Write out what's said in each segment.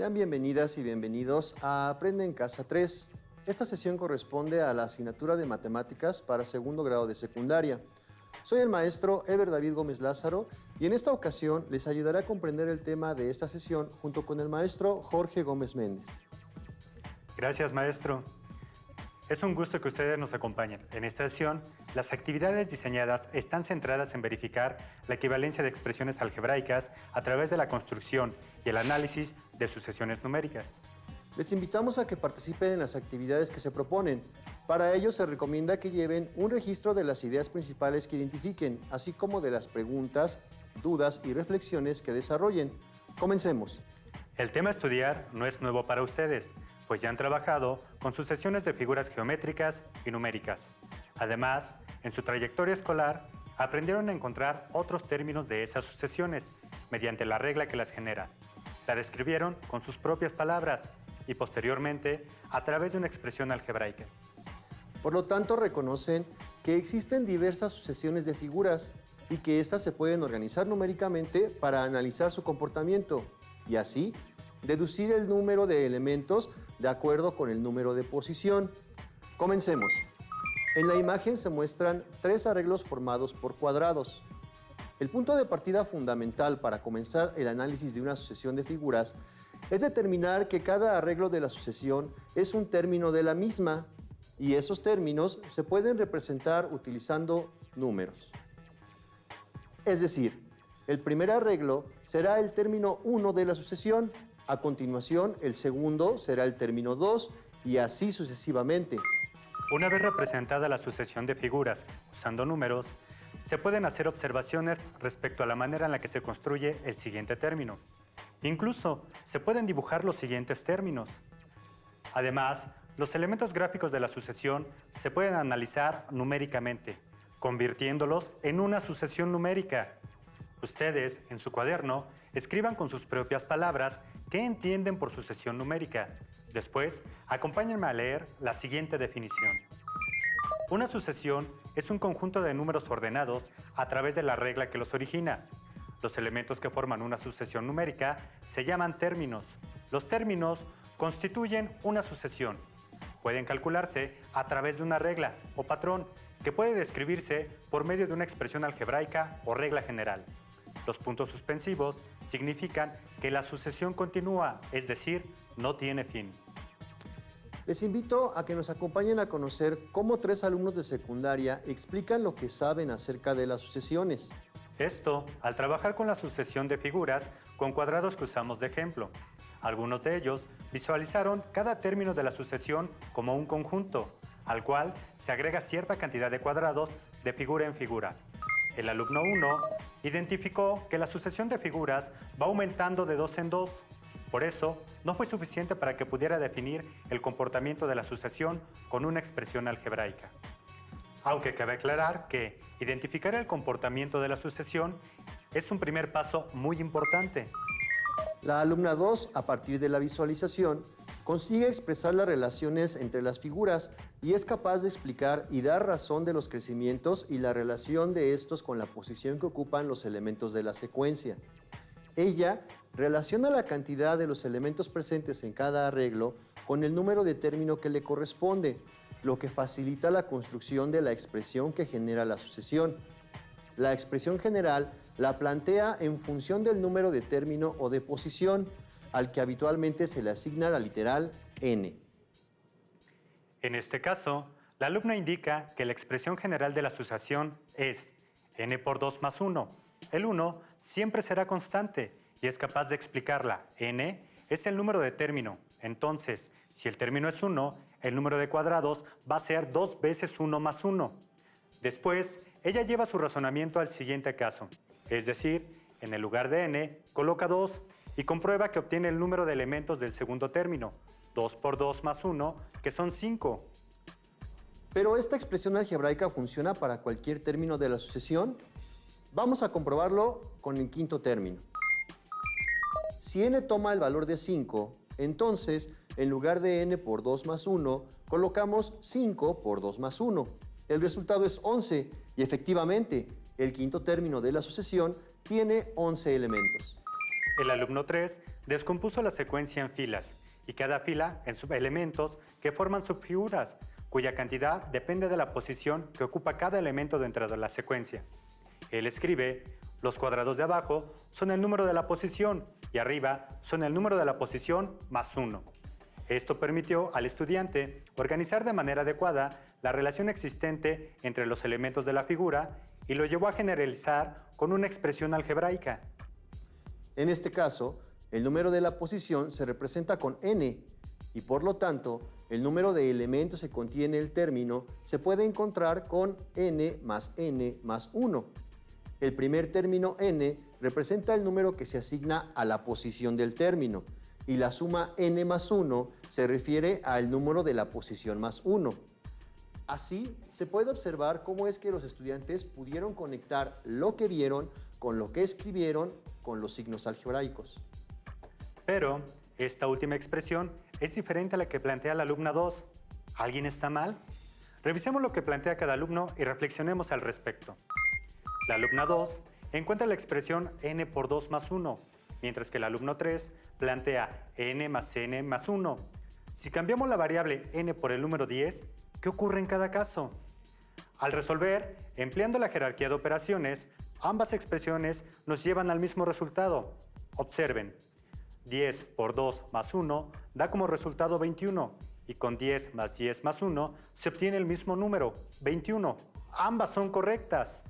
Sean bienvenidas y bienvenidos a Aprende en Casa 3. Esta sesión corresponde a la asignatura de Matemáticas para segundo grado de secundaria. Soy el maestro Eber David Gómez Lázaro y en esta ocasión les ayudaré a comprender el tema de esta sesión junto con el maestro Jorge Gómez Méndez. Gracias, maestro. Es un gusto que ustedes nos acompañen. En esta sesión, las actividades diseñadas están centradas en verificar la equivalencia de expresiones algebraicas a través de la construcción y el análisis de sucesiones numéricas. Les invitamos a que participen en las actividades que se proponen. Para ello se recomienda que lleven un registro de las ideas principales que identifiquen, así como de las preguntas, dudas y reflexiones que desarrollen. Comencemos. El tema a estudiar no es nuevo para ustedes, pues ya han trabajado con sucesiones de figuras geométricas y numéricas. Además, en su trayectoria escolar, aprendieron a encontrar otros términos de esas sucesiones mediante la regla que las genera. La describieron con sus propias palabras y posteriormente a través de una expresión algebraica. Por lo tanto, reconocen que existen diversas sucesiones de figuras y que éstas se pueden organizar numéricamente para analizar su comportamiento y así deducir el número de elementos de acuerdo con el número de posición. Comencemos. En la imagen se muestran tres arreglos formados por cuadrados. El punto de partida fundamental para comenzar el análisis de una sucesión de figuras es determinar que cada arreglo de la sucesión es un término de la misma y esos términos se pueden representar utilizando números. Es decir, el primer arreglo será el término 1 de la sucesión, a continuación el segundo será el término 2 y así sucesivamente. Una vez representada la sucesión de figuras usando números, se pueden hacer observaciones respecto a la manera en la que se construye el siguiente término. Incluso se pueden dibujar los siguientes términos. Además, los elementos gráficos de la sucesión se pueden analizar numéricamente, convirtiéndolos en una sucesión numérica. Ustedes, en su cuaderno, escriban con sus propias palabras qué entienden por sucesión numérica. Después, acompáñenme a leer la siguiente definición. Una sucesión es un conjunto de números ordenados a través de la regla que los origina. Los elementos que forman una sucesión numérica se llaman términos. Los términos constituyen una sucesión. Pueden calcularse a través de una regla o patrón que puede describirse por medio de una expresión algebraica o regla general. Los puntos suspensivos significan que la sucesión continúa, es decir, no tiene fin. Les invito a que nos acompañen a conocer cómo tres alumnos de secundaria explican lo que saben acerca de las sucesiones. Esto al trabajar con la sucesión de figuras con cuadrados que usamos de ejemplo. Algunos de ellos visualizaron cada término de la sucesión como un conjunto, al cual se agrega cierta cantidad de cuadrados de figura en figura. El alumno 1 identificó que la sucesión de figuras va aumentando de 2 en 2. Por eso, no fue suficiente para que pudiera definir el comportamiento de la sucesión con una expresión algebraica. Aunque cabe aclarar que identificar el comportamiento de la sucesión es un primer paso muy importante. La alumna 2, a partir de la visualización, consigue expresar las relaciones entre las figuras y es capaz de explicar y dar razón de los crecimientos y la relación de estos con la posición que ocupan los elementos de la secuencia. Ella relaciona la cantidad de los elementos presentes en cada arreglo con el número de término que le corresponde, lo que facilita la construcción de la expresión que genera la sucesión. La expresión general la plantea en función del número de término o de posición, al que habitualmente se le asigna la literal n. En este caso, la alumna indica que la expresión general de la sucesión es n por 2 más 1. El 1 siempre será constante y es capaz de explicarla. N es el número de término. Entonces, si el término es 1, el número de cuadrados va a ser 2 veces 1 más 1. Después, ella lleva su razonamiento al siguiente caso. Es decir, en el lugar de n, coloca 2 y comprueba que obtiene el número de elementos del segundo término, 2 por 2 más 1, que son 5. ¿Pero esta expresión algebraica funciona para cualquier término de la sucesión? Vamos a comprobarlo con el quinto término. Si n toma el valor de 5, entonces, en lugar de n por 2 más 1, colocamos 5 por 2 más 1. El resultado es 11 y efectivamente, el quinto término de la sucesión tiene 11 elementos. El alumno 3 descompuso la secuencia en filas y cada fila en subelementos que forman subfiguras, cuya cantidad depende de la posición que ocupa cada elemento dentro de la secuencia. Él escribe: los cuadrados de abajo son el número de la posición y arriba son el número de la posición más 1. Esto permitió al estudiante organizar de manera adecuada la relación existente entre los elementos de la figura y lo llevó a generalizar con una expresión algebraica. En este caso, el número de la posición se representa con n y por lo tanto, el número de elementos que contiene el término se puede encontrar con n más 1. El primer término n representa el número que se asigna a la posición del término y la suma n más 1 se refiere al número de la posición más 1. Así, se puede observar cómo es que los estudiantes pudieron conectar lo que vieron con lo que escribieron con los signos algebraicos. Pero esta última expresión es diferente a la que plantea la alumna 2. ¿Alguien está mal? Revisemos lo que plantea cada alumno y reflexionemos al respecto. La alumna 2 encuentra la expresión n por 2 más 1, mientras que el alumno 3 plantea n más 1. Si cambiamos la variable n por el número 10, ¿qué ocurre en cada caso? Al resolver, empleando la jerarquía de operaciones, ambas expresiones nos llevan al mismo resultado. Observen, 10 por 2 más 1 da como resultado 21, y con 10 más 1 se obtiene el mismo número, 21. Ambas son correctas.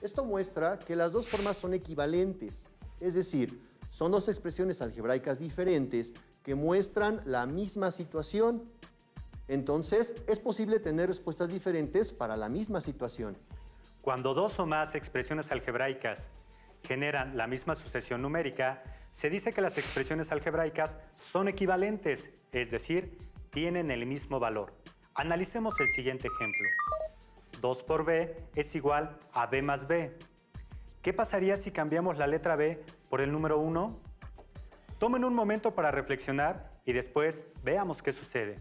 Esto muestra que las dos formas son equivalentes, es decir, son dos expresiones algebraicas diferentes que muestran la misma situación. Entonces, es posible tener respuestas diferentes para la misma situación. Cuando dos o más expresiones algebraicas generan la misma sucesión numérica, se dice que las expresiones algebraicas son equivalentes, es decir, tienen el mismo valor. Analicemos el siguiente ejemplo. 2 por b es igual a b más b. ¿Qué pasaría si cambiamos la letra b por el número 1? Tomen un momento para reflexionar y después veamos qué sucede.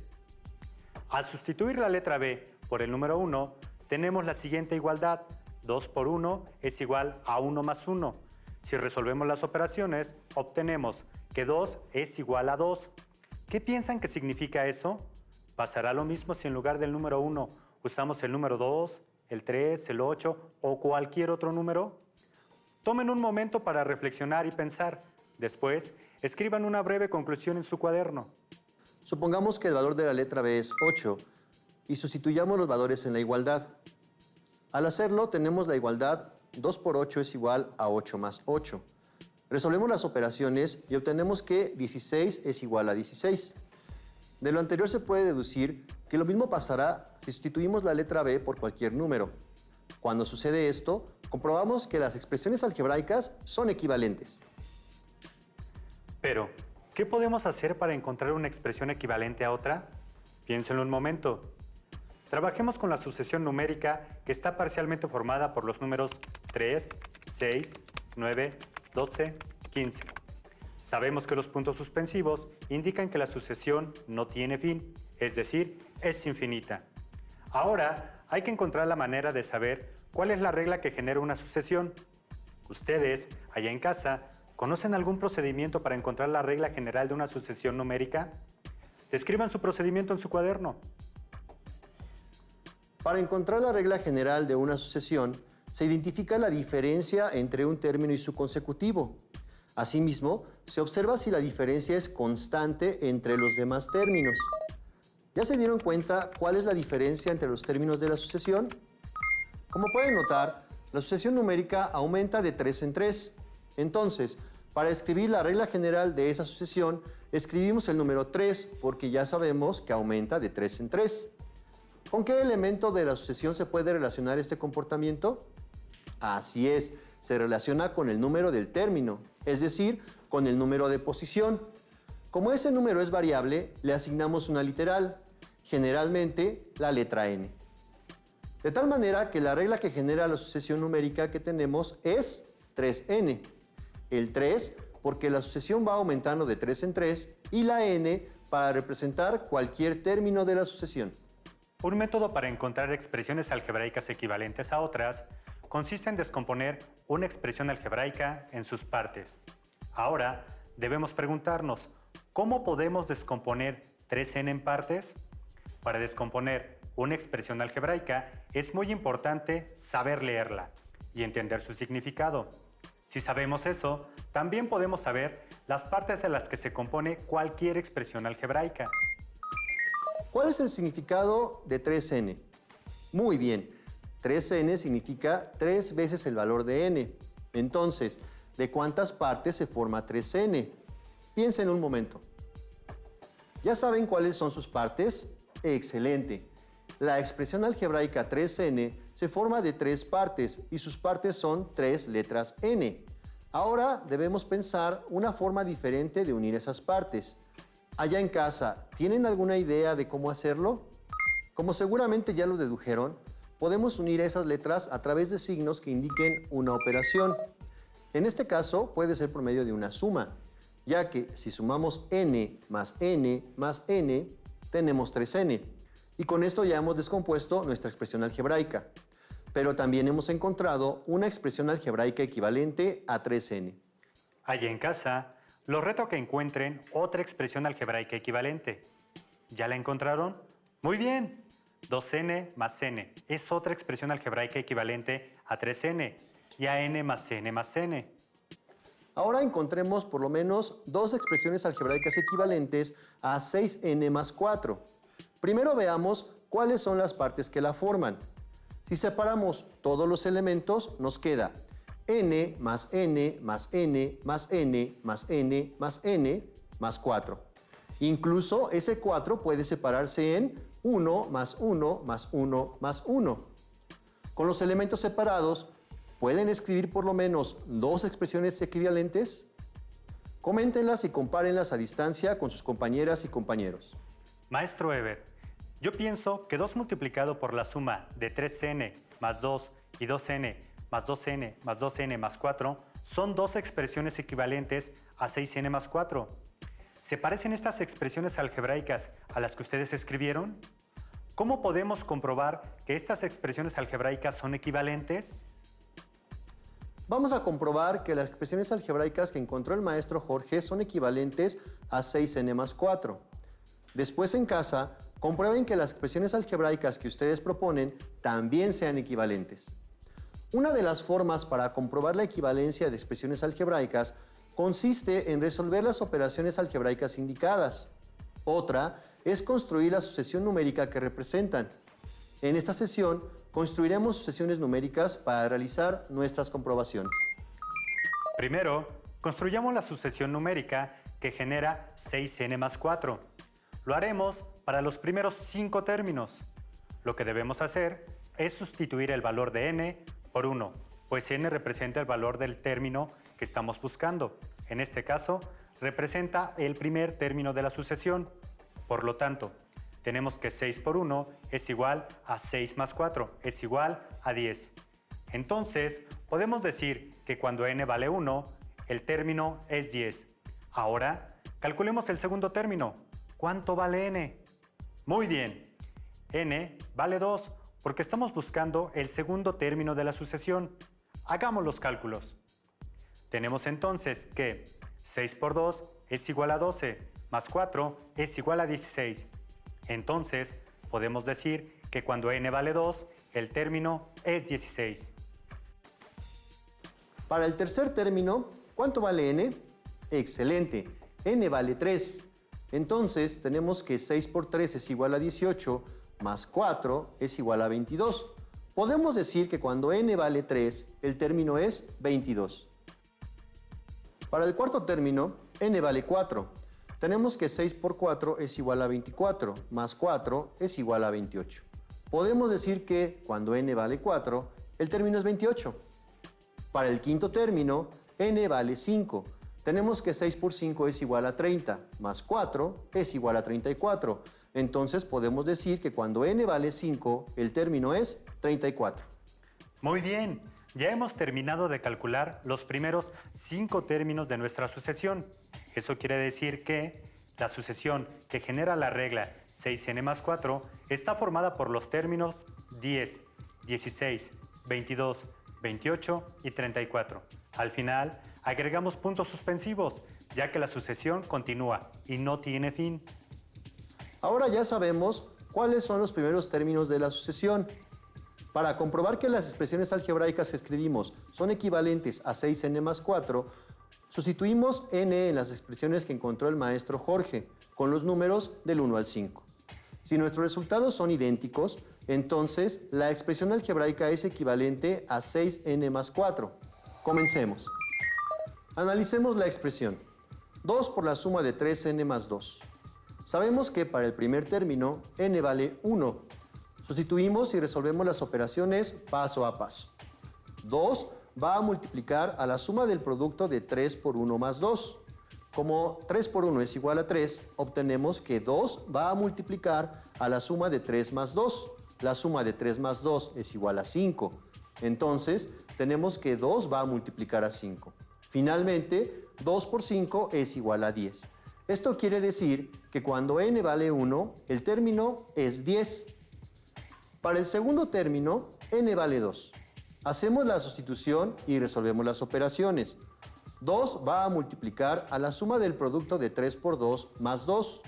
Al sustituir la letra b por el número 1, tenemos la siguiente igualdad. 2 por 1 es igual a 1 más 1. Si resolvemos las operaciones, obtenemos que 2 es igual a 2. ¿Qué piensan que significa eso? ¿Pasará lo mismo si en lugar del número 1 usamos el número 2, el 3, el 8 o cualquier otro número? Tomen un momento para reflexionar y pensar. Después, escriban una breve conclusión en su cuaderno. Supongamos que el valor de la letra b es 8 y sustituyamos los valores en la igualdad. Al hacerlo, tenemos la igualdad 2 por 8 es igual a 8 más 8. Resolvemos las operaciones y obtenemos que 16 es igual a 16. De lo anterior se puede deducir que lo mismo pasará si sustituimos la letra b por cualquier número. Cuando sucede esto, comprobamos que las expresiones algebraicas son equivalentes. Pero, ¿qué podemos hacer para encontrar una expresión equivalente a otra? Piénsenlo un momento. Trabajemos con la sucesión numérica que está parcialmente formada por los números 3, 6, 9, 12, 15. Sabemos que los puntos suspensivos indican que la sucesión no tiene fin, es decir, es infinita. Ahora hay que encontrar la manera de saber cuál es la regla que genera una sucesión. Ustedes, allá en casa, ¿conocen algún procedimiento para encontrar la regla general de una sucesión numérica? Describan su procedimiento en su cuaderno. Para encontrar la regla general de una sucesión, se identifica la diferencia entre un término y su consecutivo. Asimismo, se observa si la diferencia es constante entre los demás términos. ¿Ya se dieron cuenta cuál es la diferencia entre los términos de la sucesión? Como pueden notar, la sucesión numérica aumenta de 3 en 3. Entonces, para escribir la regla general de esa sucesión, escribimos el número 3 porque ya sabemos que aumenta de 3 en 3. ¿Con qué elemento de la sucesión se puede relacionar este comportamiento? Así es, se relaciona con el número del término, es decir, con el número de posición. Como ese número es variable, le asignamos una literal, generalmente la letra n. De tal manera que la regla que genera la sucesión numérica que tenemos es 3n. El 3 porque la sucesión va aumentando de 3 en 3 y la n para representar cualquier término de la sucesión. Un método para encontrar expresiones algebraicas equivalentes a otras consiste en descomponer una expresión algebraica en sus partes. Ahora debemos preguntarnos, ¿cómo podemos descomponer 3n en partes? Para descomponer una expresión algebraica es muy importante saber leerla y entender su significado. Si sabemos eso, también podemos saber las partes de las que se compone cualquier expresión algebraica. ¿Cuál es el significado de 3n? Muy bien, 3n significa 3 veces el valor de n. Entonces, ¿de cuántas partes se forma 3n? Piensen un momento. ¿Ya saben cuáles son sus partes? ¡Excelente! La expresión algebraica 3n se forma de 3 partes y sus partes son 3 letras n. Ahora debemos pensar una forma diferente de unir esas partes. Allá en casa, ¿tienen alguna idea de cómo hacerlo? Como seguramente ya lo dedujeron, podemos unir esas letras a través de signos que indiquen una operación. En este caso puede ser por medio de una suma, ya que si sumamos n más n más n, tenemos 3n. Y con esto ya hemos descompuesto nuestra expresión algebraica. Pero también hemos encontrado una expresión algebraica equivalente a 3n. Allá en casa, los reto a que encuentren otra expresión algebraica equivalente. ¿Ya la encontraron? ¡Muy bien! 2n más n es otra expresión algebraica equivalente a 3n y a n más n más n. Ahora encontremos por lo menos 2 expresiones algebraicas equivalentes a 6n más 4. Primero veamos cuáles son las partes que la forman. Si separamos todos los elementos, nos queda n más n más n más n más n más n más 4. Incluso ese 4 puede separarse en 1 más 1 más 1 más 1. Con los elementos separados, ¿pueden escribir por lo menos 2 expresiones equivalentes? Coméntenlas y compárenlas a distancia con sus compañeras y compañeros. Maestro Eber, yo pienso que 2 multiplicado por la suma de 3n más 2 y 2n más 2n más 2n más 4 son 2 expresiones equivalentes a 6n más 4. ¿Se parecen estas expresiones algebraicas a las que ustedes escribieron? ¿Cómo podemos comprobar que estas expresiones algebraicas son equivalentes? Vamos a comprobar que las expresiones algebraicas que encontró el maestro Jorge son equivalentes a 6n más 4. Después en casa, comprueben que las expresiones algebraicas que ustedes proponen también sean equivalentes. Una de las formas para comprobar la equivalencia de expresiones algebraicas consiste en resolver las operaciones algebraicas indicadas. Otra es construir la sucesión numérica que representan. En esta sesión, construiremos sucesiones numéricas para realizar nuestras comprobaciones. Primero, construyamos la sucesión numérica que genera 6n más 4. Lo haremos para los primeros 5 términos. Lo que debemos hacer es sustituir el valor de n por 1, pues n representa el valor del término que estamos buscando. En este caso, representa el primer término de la sucesión. Por lo tanto, tenemos que 6 por 1 es igual a 6 más 4, es igual a 10. Entonces, podemos decir que cuando n vale 1, el término es 10. Ahora, calculemos el segundo término. ¿Cuánto vale n? Muy bien. N vale 2 porque estamos buscando el segundo término de la sucesión. Hagamos los cálculos. Tenemos entonces que 6 por 2 es igual a 12, más 4 es igual a 16. Entonces, podemos decir que cuando n vale 2, el término es 16. Para el tercer término, ¿cuánto vale n? Excelente, n vale 3. Entonces, tenemos que 6 por 3 es igual a 18, más 4 es igual a 22. Podemos decir que cuando n vale 3, el término es 22. Para el cuarto término, n vale 4. Tenemos que 6 por 4 es igual a 24, más 4 es igual a 28. Podemos decir que cuando n vale 4, el término es 28. Para el quinto término, n vale 5. Tenemos que 6 por 5 es igual a 30, más 4 es igual a 34. Entonces podemos decir que cuando n vale 5, el término es 34. Muy bien, ya hemos terminado de calcular los primeros 5 términos de nuestra sucesión. Eso quiere decir que la sucesión que genera la regla 6n más 4 está formada por los términos 10, 16, 22, 28 y 34. Al final, agregamos puntos suspensivos, ya que la sucesión continúa y no tiene fin. Ahora ya sabemos cuáles son los primeros términos de la sucesión. Para comprobar que las expresiones algebraicas que escribimos son equivalentes a 6n más 4, sustituimos n en las expresiones que encontró el maestro Jorge, con los números del 1 al 5. Si nuestros resultados son idénticos, entonces la expresión algebraica es equivalente a 6n más 4. Comencemos. Analicemos la expresión. 2 por la suma de 3n más 2. Sabemos que para el primer término, n vale 1. Sustituimos y resolvemos las operaciones paso a paso. 2 va a multiplicar a la suma del producto de 3 por 1 más 2. Como 3 por 1 es igual a 3, obtenemos que 2 va a multiplicar a la suma de 3 más 2. La suma de 3 más 2 es igual a 5. Entonces, tenemos que 2 va a multiplicar a 5. Finalmente, 2 por 5 es igual a 10. Esto quiere decir que cuando n vale 1, el término es 10. Para el segundo término, n vale 2. Hacemos la sustitución y resolvemos las operaciones. 2 va a multiplicar a la suma del producto de 3 por 2 más 2.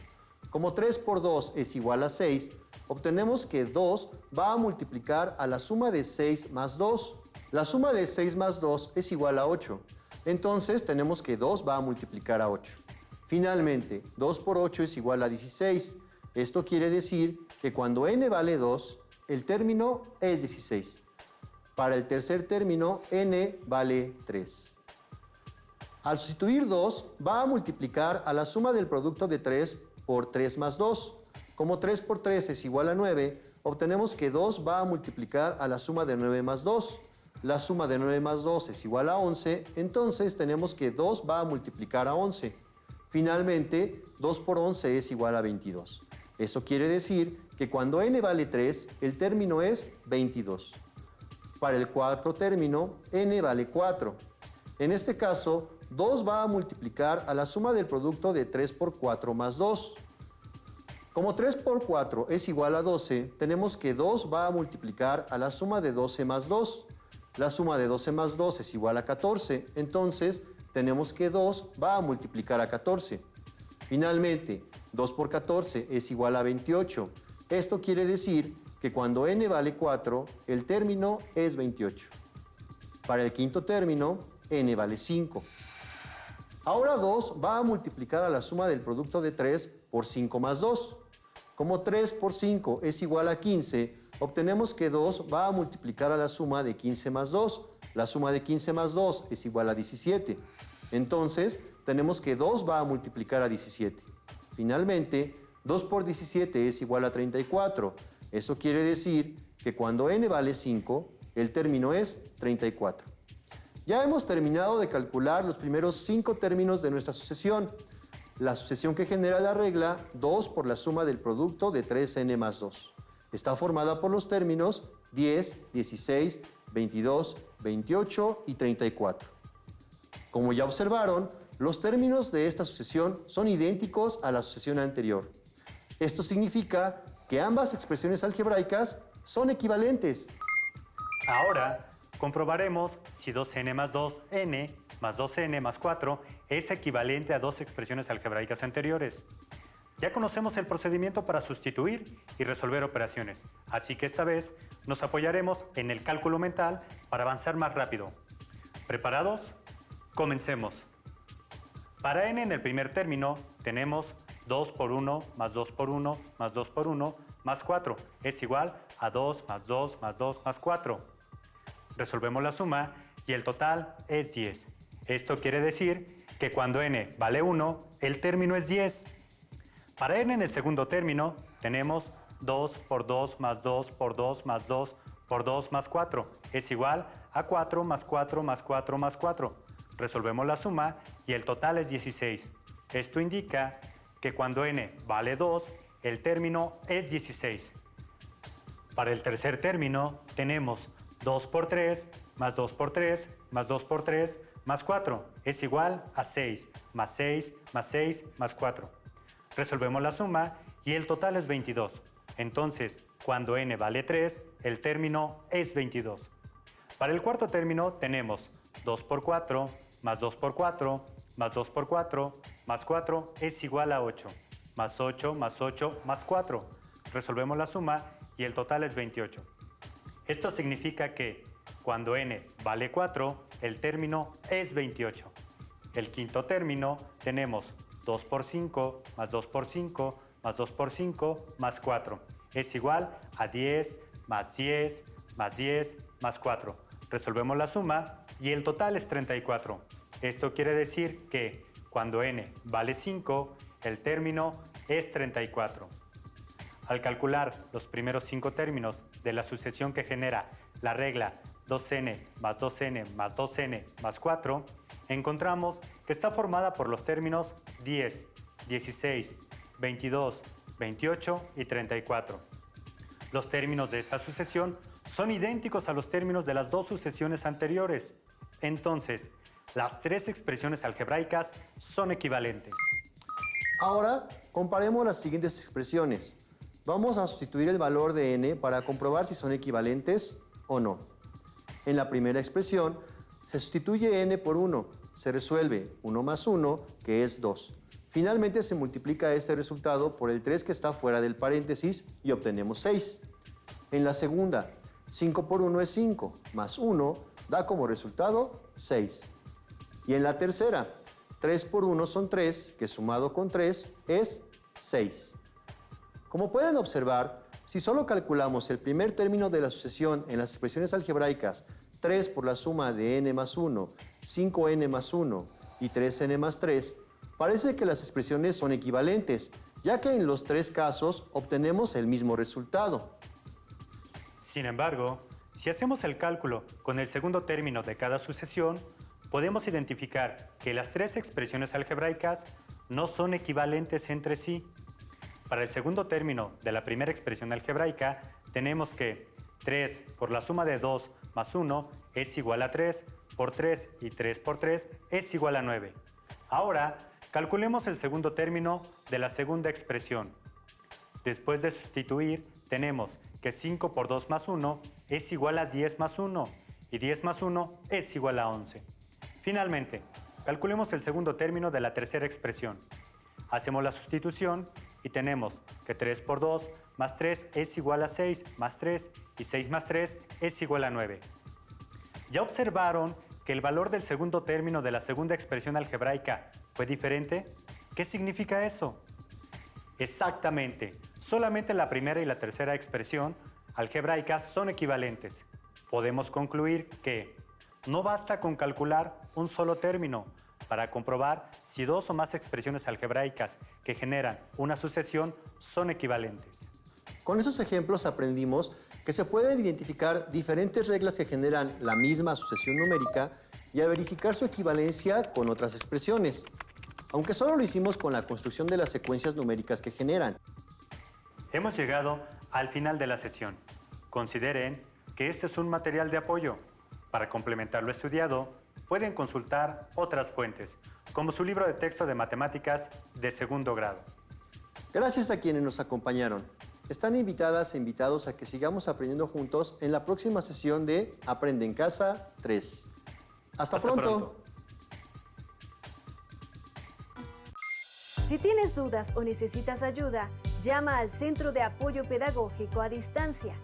Como 3 por 2 es igual a 6, obtenemos que 2 va a multiplicar a la suma de 6 más 2. La suma de 6 más 2 es igual a 8. Entonces tenemos que 2 va a multiplicar a 8. Finalmente, 2 por 8 es igual a 16. Esto quiere decir que cuando n vale 2, el término es 16. Para el tercer término, n vale 3. Al sustituir 2, va a multiplicar a la suma del producto de 3 por 3 más 2. Como 3 por 3 es igual a 9, obtenemos que 2 va a multiplicar a la suma de 9 más 2. La suma de 9 más 2 es igual a 11, entonces tenemos que 2 va a multiplicar a 11. Finalmente, 2 por 11 es igual a 22. Esto quiere decir que cuando n vale 3, el término es 22. Para el cuarto término, n vale 4. En este caso, 2 va a multiplicar a la suma del producto de 3 por 4 más 2. Como 3 por 4 es igual a 12, tenemos que 2 va a multiplicar a la suma de 12 más 2. La suma de 12 más 2 es igual a 14, entonces tenemos que 2 va a multiplicar a 14. Finalmente, 2 por 14 es igual a 28. Esto quiere decir que cuando n vale 4, el término es 28. Para el quinto término, n vale 5. Ahora 2 va a multiplicar a la suma del producto de 3 por 5 más 2. Como 3 por 5 es igual a 15, obtenemos que 2 va a multiplicar a la suma de 15 más 2. La suma de 15 más 2 es igual a 17. Entonces, tenemos que 2 va a multiplicar a 17. Finalmente, 2 por 17 es igual a 34. Eso quiere decir que cuando n vale 5, el término es 34. Ya hemos terminado de calcular los primeros 5 términos de nuestra sucesión. La sucesión que genera la regla 2 por la suma del producto de 3n más 2. Está formada por los términos 10, 16, 22, 28 y 34. Como ya observaron, los términos de esta sucesión son idénticos a la sucesión anterior. Esto significa que ambas expresiones algebraicas son equivalentes. Ahora, comprobaremos si 2n más 2n más 2n más 4 es equivalente a dos expresiones algebraicas anteriores. Ya conocemos el procedimiento para sustituir y resolver operaciones, así que esta vez nos apoyaremos en el cálculo mental para avanzar más rápido. ¿Preparados? Comencemos. Para n en el primer término tenemos 2 por 1 más 2 por 1 más 2 por 1 más 4 es igual a 2 más 2 más 2 más 4. Resolvemos la suma y el total es 10. Esto quiere decir que cuando n vale 1, el término es 10. Para n en el segundo término tenemos 2 por 2 más 2 por 2 más 2 por 2 más 4 es igual a 4 más 4 más 4 más 4. Resolvemos la suma y el total es 16. Esto indica que cuando n vale 2, el término es 16. Para el tercer término tenemos 2 por 3 más 2 por 3 más 2 por 3 más 4 es igual a 6 más 6 más 6 más 4. Resolvemos la suma y el total es 22. Entonces, cuando n vale 3, el término es 22. Para el cuarto término tenemos 2 por 4 más 2 por 4, más 2 por 4, más 4 es igual a 8, más 8, más 8, más 4. Resolvemos la suma y el total es 28. Esto significa que cuando n vale 4, el término es 28. El quinto término tenemos 2 por 5, más 2 por 5, más 2 por 5, más 4. Es igual a 10, más 10, más 10, más 4. Resolvemos la suma y el total es 34. Esto quiere decir que cuando n vale 5, el término es 34. Al calcular los primeros 5 términos de la sucesión que genera la regla 2n más 2n más 2n más 4, encontramos que está formada por los términos 10, 16, 22, 28 y 34. Los términos de esta sucesión son idénticos a los términos de las dos sucesiones anteriores. Entonces, las tres expresiones algebraicas son equivalentes. Ahora, comparemos las siguientes expresiones. Vamos a sustituir el valor de n para comprobar si son equivalentes o no. En la primera expresión, se sustituye n por 1. Se resuelve 1 más 1, que es 2. Finalmente se multiplica este resultado por el 3 que está fuera del paréntesis y obtenemos 6. En la segunda, 5 por 1 es 5, más 1 da como resultado 6. Y en la tercera, 3 por 1 son 3, que sumado con 3 es 6. Como pueden observar, si solo calculamos el primer término de la sucesión en las expresiones algebraicas, 3 por la suma de n más 1, 5n más 1 y 3n más 3, parece que las expresiones son equivalentes, ya que en los tres casos obtenemos el mismo resultado. Sin embargo, si hacemos el cálculo con el segundo término de cada sucesión, podemos identificar que las tres expresiones algebraicas no son equivalentes entre sí. Para el segundo término de la primera expresión algebraica, tenemos que 3 por la suma de 2 más 1 es igual a 3, por 3 y 3 por 3 es igual a 9. Ahora, calculemos el segundo término de la segunda expresión. Después de sustituir, tenemos que 5 por 2 más 1 es igual a 10 más 1 y 10 más 1 es igual a 11. Finalmente, calculemos el segundo término de la tercera expresión. Hacemos la sustitución y tenemos que 3 por 2 más 3 es igual a 6 más 3 y 6 más 3 es igual a 9. ¿Ya observaron que el valor del segundo término de la segunda expresión algebraica fue diferente? ¿Qué significa eso? Exactamente, solamente la primera y la tercera expresión algebraicas son equivalentes. Podemos concluir que no basta con calcular un solo término para comprobar si dos o más expresiones algebraicas que generan una sucesión son equivalentes. Con estos ejemplos aprendimos que se pueden identificar diferentes reglas que generan la misma sucesión numérica y a verificar su equivalencia con otras expresiones, aunque solo lo hicimos con la construcción de las secuencias numéricas que generan. Hemos llegado al final de la sesión. Consideren que este es un material de apoyo. Para complementar lo estudiado, pueden consultar otras fuentes, como su libro de texto de matemáticas de segundo grado. Gracias a quienes nos acompañaron. Están invitadas e invitados a que sigamos aprendiendo juntos en la próxima sesión de Aprende en Casa 3. Hasta pronto. Si tienes dudas o necesitas ayuda, llama al Centro de Apoyo Pedagógico a Distancia.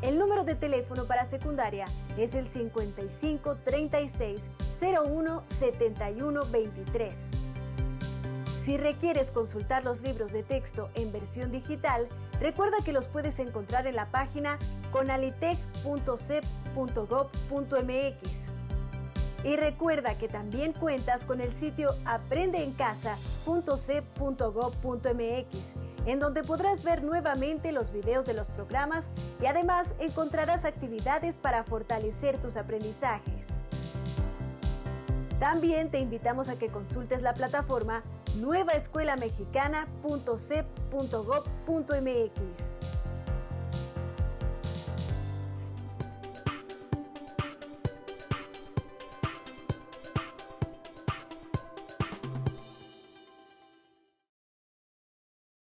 El número de teléfono para secundaria es el 55 36 01 71 23. Si requieres consultar los libros de texto en versión digital, recuerda que los puedes encontrar en la página conalitec.cep.gov.mx. Y recuerda que también cuentas con el sitio aprendeencasa.cep.gov.mx, en donde podrás ver nuevamente los videos de los programas y además encontrarás actividades para fortalecer tus aprendizajes. También te invitamos a que consultes la plataforma nuevaescuelamexicana.cep.gov.mx.